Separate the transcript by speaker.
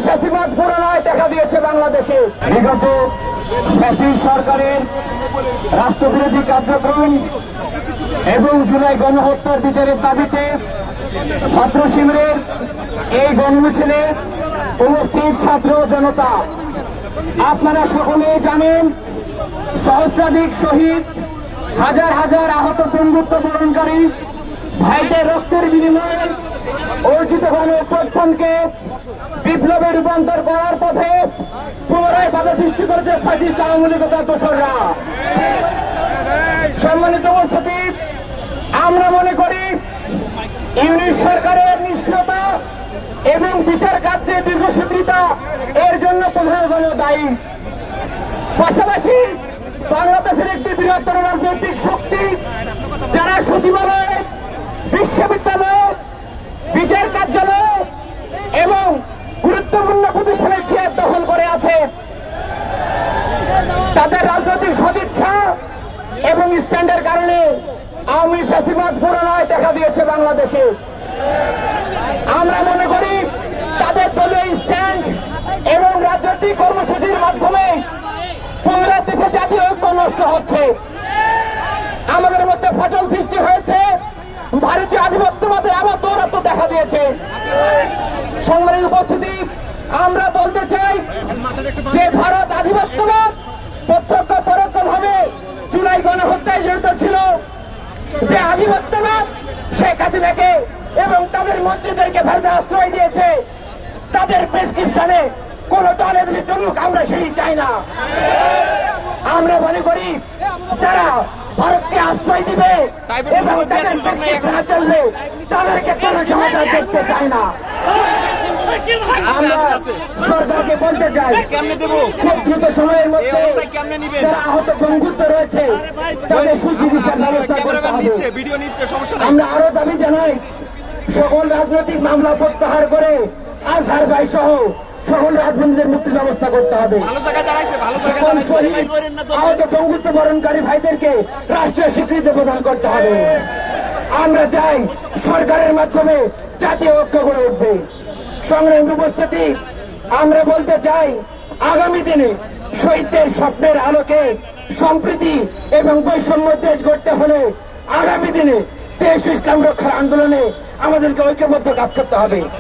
Speaker 1: ফ্যাসিবাদ পুনরায় দেখা দিয়েছে বাংলাদেশে। বিগত ফ্যাসিস্ট সরকারের রাষ্ট্রবিরোধী কার্যক্রম এবং জুলাই গণহত্যার বিচারের দাবিতে ছাত্র শিবিরের এই গণমিছিলে উপস্থিত ছাত্র জনতা, আপনারা সকলেই জানেন সহস্রাধিক শহীদ, হাজার হাজার আহত বন্ধুত্ব বরণকারী ভাইদের রক্তের বিনিময়ে অর্জিত গণ অভ্যুত্থানকে বিপ্লবে রূপান্তর করার পথে পুনরায় বাধা সৃষ্টি করেছে ফ্যাসিস্ট আওয়ামী লীগ দোসররা। সম্মানিত উপস্থিতি, আমরা মনে করি ইউনিট সরকারের নিষ্ক্রিয়তা এবং বিচার কার্যে দীর্ঘসূত্রিতা এর জন্য প্রধানত দায়ী। পাশাপাশি বাংলাদেশের একটি বৃহত্তর রাজনৈতিক শক্তি যারা সচিবালয়, বিশ্ববিদ্যালয়, বিচার কার্যালয় এবং গুরুত্বপূর্ণ প্রতিষ্ঠানের চেয়ার দখল করে আছে, তাদের রাজনৈতিক সদিচ্ছা এবং স্ট্যান্ডের কারণে আওয়ামী ফ্যাসিবাদ পুনরায় দেখা দিয়েছে বাংলাদেশে। আমরা মনে করি তাদের দলীয় স্ট্যান্ড এবং রাজনৈতিক কর্মসূচির মাধ্যমে পুনরায় দেশে জাতীয় ঐক্য নষ্ট হচ্ছে। আমাদের মধ্যে ফাটল সৃষ্টি হয়েছে, ভারতীয় আধিপত্যবাদের আবার দৌরাত্ম্য দেখা দিয়েছে। সম্মানিত উপস্থিতি, আমরা বলতে চাই যে ভারত আধিপত্যবাদ প্রত্যক্ষ পরোক্ষভাবে জুলাই গণহত্যায় জড়িত ছিল। যে আধিপত্যবাদ শেখ হাসিনাকে এবং তাদের মন্ত্রীদেরকে ভারতে আশ্রয় দিয়েছে, তাদের প্রেসক্রিপশনে কোন দল এদেশে চলুক আমরা সেটি চাই না। আমরা মনে করি যারা ভারতকে আশ্রয় দিবে এবং তাদের প্রেসক্রিপশনে চলবে তাদেরকে কোন সমাধান দেখতে চাই না। আমরা সরকারকে বলতে চাই খুব দ্রুত সময়ের মধ্যে যারা আহত বন্ধুত্ব রয়েছে তাদের সুচিকিৎসার ব্যবস্থা করতে হবে। আমরা আরো দাবি জানাই সকল রাজনৈতিক মামলা প্রত্যাহার করে আজহার ভাই সহ সকল রাজবন্দীদের মুক্তির ব্যবস্থা করতে হবে। আহত বন্ধুত্ব বরণকারী ভাইদেরকে রাষ্ট্রীয় স্বীকৃতি প্রদান করতে হবে। আমরা চাই সরকারের মাধ্যমে জাতীয় ঐক্য গড়ে উঠবে। সংগ্রামী উপস্থিতি, আমরা বলতে চাই আগামী দিনে শহীদদের স্বপ্নের আলোকে সম্প্রীতি এবং বৈষম্য দেশ গড়তে হলে আগামী দিনে দেশ ইসলাম রক্ষার আন্দোলনে আমাদেরকে ঐক্যবদ্ধ কাজ করতে হবে।